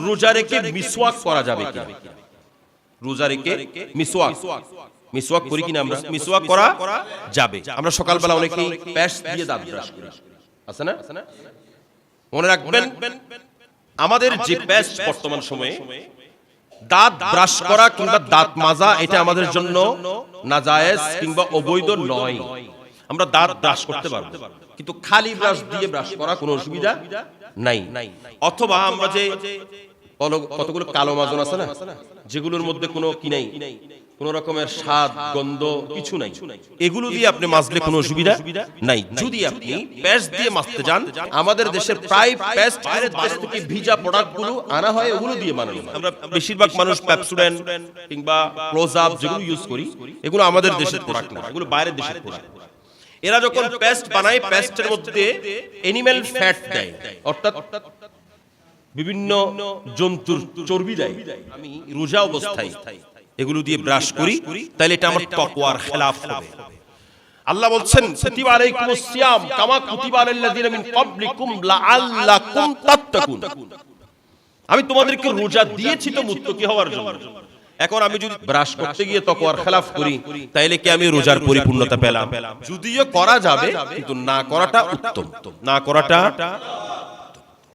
রোজা রেখে মিসওয়াক করা যাবে কিনা? রোজা রেখে মিসওয়াক করি কিনা আমরা? মিসওয়াক করা যাবে। আমরা সকালবেলা অনেকেই পেস্ট দিয়ে দাঁত ব্রাশ করি, আছে না? মনে রাখবেন, আমাদের যে পেস্ট বর্তমান সময়ে দাঁত ব্রাশ করা কিংবা দাঁত মাজা, এটা আমাদের জন্য নাজায়েজ কিংবা অবৈধ নয়। আমরা দাঁত ব্রাশ করতে পারবো, কিন্তু খালি ব্রাশ দিয়ে ব্রাশ করা কোনো অসুবিধা নাই। অথবা আমরা যে কতগুলো কালো মাজন আছে না, যেগুলোর মধ্যে কোনো কি নাই, কোন রকমের স্বাদ গন্ধ কিছু নাই, এগুলো দিয়ে আপনি মাজলে কোনো অসুবিধা নাই। যদি আপনি পেস্ট দিয়ে মাজতে যান, আমাদের দেশের প্রায় পেস্ট বাইরের দেশ থেকে ভিজা প্রোডাক্ট গুলো আনা হয়, ওগুলো দিয়ে বানানো। আমরা বেশিরভাগ মানুষ পেপসোডেন্ট কিংবা ক্লোজ আপ যেগুলো ইউজ করি, এগুলো আমাদের দেশের প্রোডাক্ট না, এগুলো বাইরের দেশের প্রোডাক্ট। এরা যখন পেস্ট বানায়, পেস্টের মধ্যে অ্যানিম্যাল ফ্যাট দেয়, অর্থাৎ বিভিন্ন জন্তুর চর্বি দেয়। আমি রোজা অবস্থায় এগুলো দিয়ে ব্রাশ করি, তাহলে এটা আমার তাকওয়ার খেলাফ হবে। আল্লাহ বলছেন, কুতিবা আলাইকুমুস সিয়াম কামা কুতিবা আলাল্লাযিনা মিন ক্বাবলিকুম লাআল্লাকুম তাত্তাকুন। আমি তোমাদেরকে রোজা দিয়েছি তো মুত্তাকি হওয়ার জন্য। এখন আমি যদি ব্রাশ করতে গিয়ে তাকওয়ার খেলাফ করি, তাইলে কি আমি রোজার পরিপূর্ণতা পেলাম? যদিও করা যাবে, কিন্তু না করাটা উত্তম, না করাটা